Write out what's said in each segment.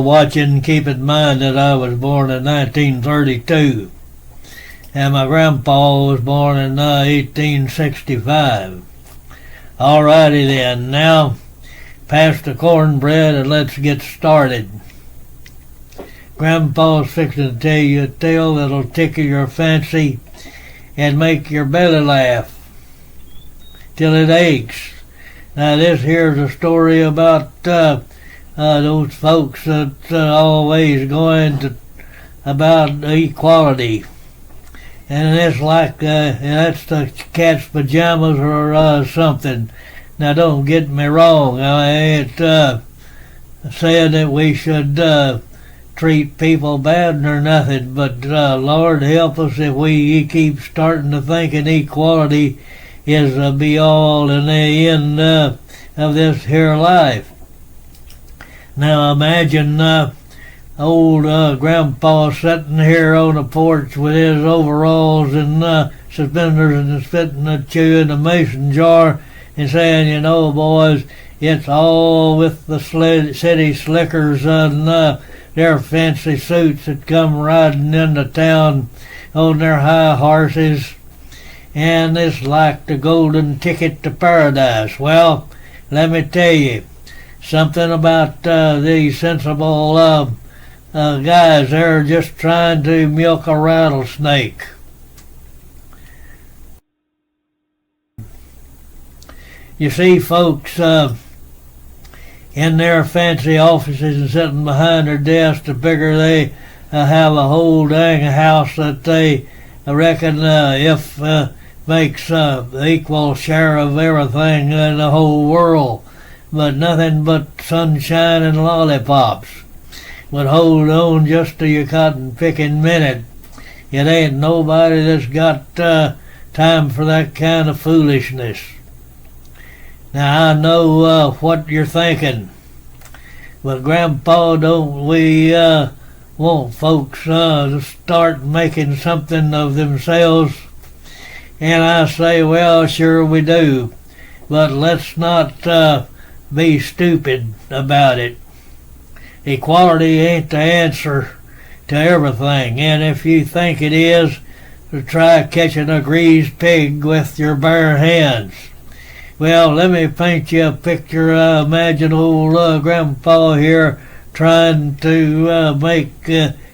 Watching, keep in mind that I was born in 1932, and my grandpa was born in 1865. Alrighty then, now pass the cornbread and let's get started. Grandpa's fixing to tell you a tale that'll tickle your fancy and make your belly laugh till it aches. Now this here's a story about those folks that's always going to about equality, and it's like that's the cat's pajamas or something. Now don't get me wrong, I ain't saying that we should treat people bad or nothing, but Lord help us if we keep starting to think equality is the be all and the end of this here life. Now imagine old Grandpa sitting here on the porch with his overalls and suspenders and spitting a chew in a mason jar and saying, you know, boys, it's all with the city slickers and their fancy suits that come riding into town on their high horses, and it's like the golden ticket to paradise. Well, let me tell you something about these sensible guys. They're just trying to milk a rattlesnake. You see, folks in their fancy offices and sitting behind their desks to figure they have a whole dang house that they reckon if makes equal share of everything in the whole world, but nothing but sunshine and lollipops. But hold on just to your cotton picking minute. It ain't nobody that's got time for that kind of foolishness. Now I know what you're thinking, but Grandpa, don't we want folks to start making something of themselves? And I say, well, sure we do, but let's not be stupid about it. Equality ain't the answer to everything, and if you think it is, try catching a greased pig with your bare hands. Well, let me paint you a picture. Imagine old Grandpa here trying to make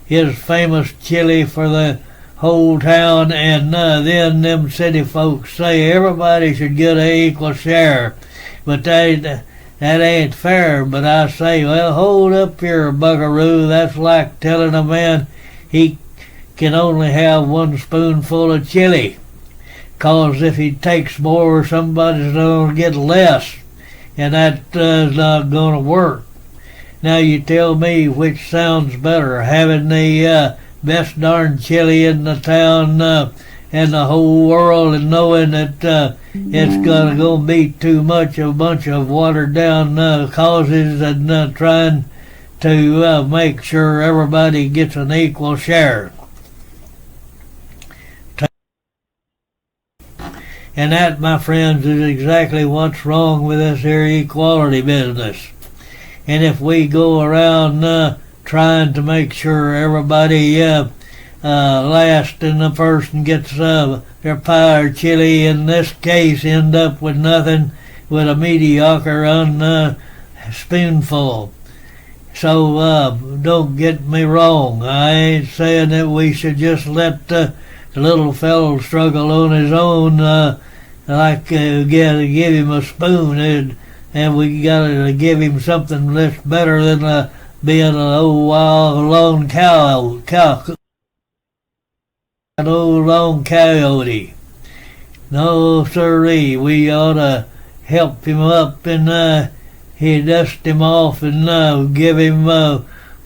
his famous chili for the whole town, and then them city folks say everybody should get an equal share. But that ain't fair. But I say, well, hold up here, buckaroo. That's like telling a man he can only have one spoonful of chili, 'cause if he takes more, somebody's going to get less, and that is not going to work. Now you tell me which sounds better, having the best darn chili in the town and the whole world, and knowing that it's gonna be too much of a bunch of watered down causes and trying to make sure everybody gets an equal share. And that, my friends, is exactly what's wrong with this here equality business. And if we go around trying to make sure everybody last and the person gets their pie or chili, in this case end up with nothing but a mediocre spoonful. So don't get me wrong. I ain't saying that we should just let the little fellow struggle on his own, like gotta give him a spoon, and we gotta give him something that's better than being an old wild lone an old lone coyote. No sirree, we ought to help him up and he dust him off and give him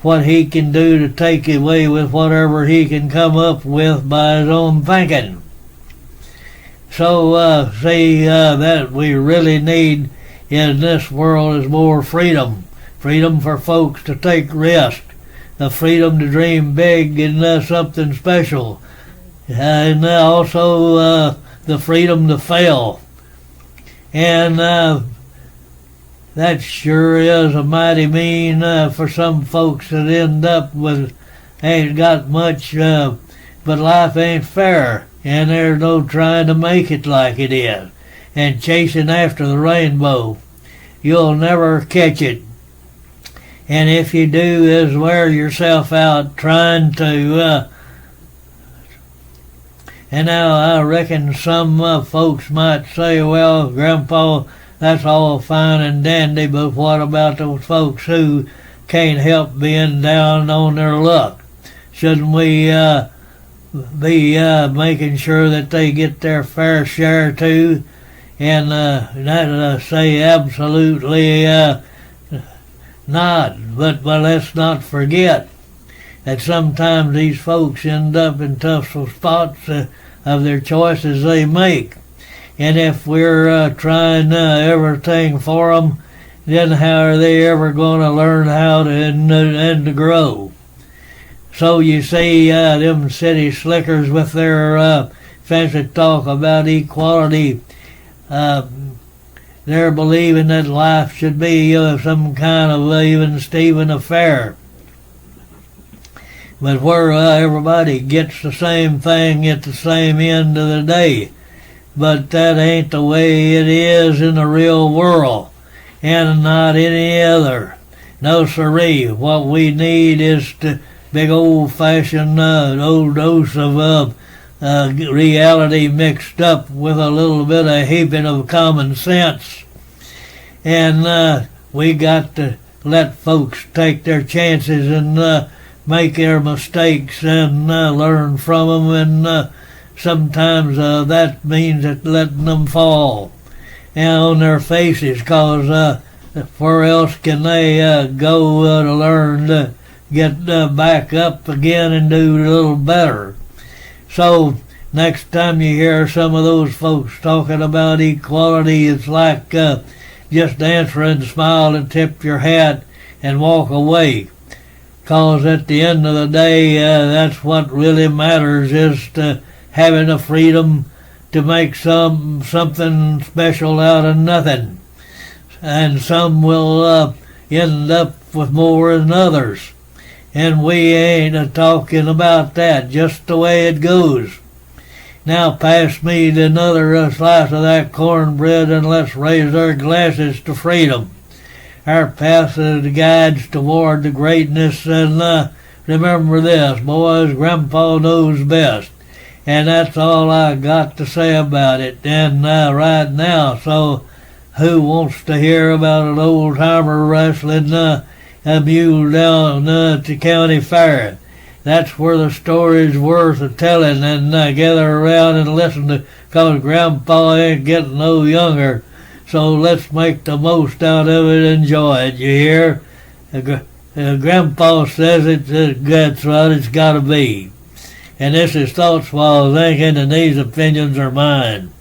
what he can do to take away with whatever he can come up with by his own thinking. So see, that we really need in this world is more freedom. Freedom for folks to take risks, the freedom to dream big and something special, and also the freedom to fail. And that sure is a mighty mean for some folks that end up with ain't got much, but life ain't fair, and there's no trying to make it like it is, and chasing after the rainbow. You'll never catch it. And if you do, is wear yourself out trying to. And now I reckon some folks might say, well, Grandpa, that's all fine and dandy, but what about those folks who can't help being down on their luck? Shouldn't we be making sure that they get their fair share too? And that say absolutely not. But let's not forget that sometimes these folks end up in tough spots of their choices they make. And if we're trying everything for them, then how are they ever going to learn how to and to grow? So you see, them city slickers with their fancy talk about equality, they're believing that life should be some kind of even Steven affair. But where everybody gets the same thing at the same end of the day. But that ain't the way it is in the real world, and not any other. No siree. What we need is the big old-fashioned old dose of reality mixed up with a little bit of heaping of common sense. And we got to let folks take their chances and make their mistakes and learn from them, and sometimes that means that letting them fall and on their faces, cause where else can they go to learn to get back up again and do a little better? So next time you hear some of those folks talking about equality, it's like just answer and smile and tip your hat and walk away. Cause at the end of the day, that's what really matters, is to having the freedom to make something special out of nothing. And some will end up with more than others. And we ain't talking about that, just the way it goes. Now pass me another slice of that cornbread, and let's raise our glasses to freedom. Our path guides toward the greatness, and remember this, boys, Grandpa knows best. And that's all I got to say about it and right now. So who wants to hear about an old-timer wrestling a mule down to county fair? That's where the story's worth of telling, and gather around and listen to, cause Grandpa ain't getting no younger. So let's make the most out of it and enjoy it, you hear? Grandpa says that's what it's got to be. And this is Thoughts While Thinking, and these opinions are mine.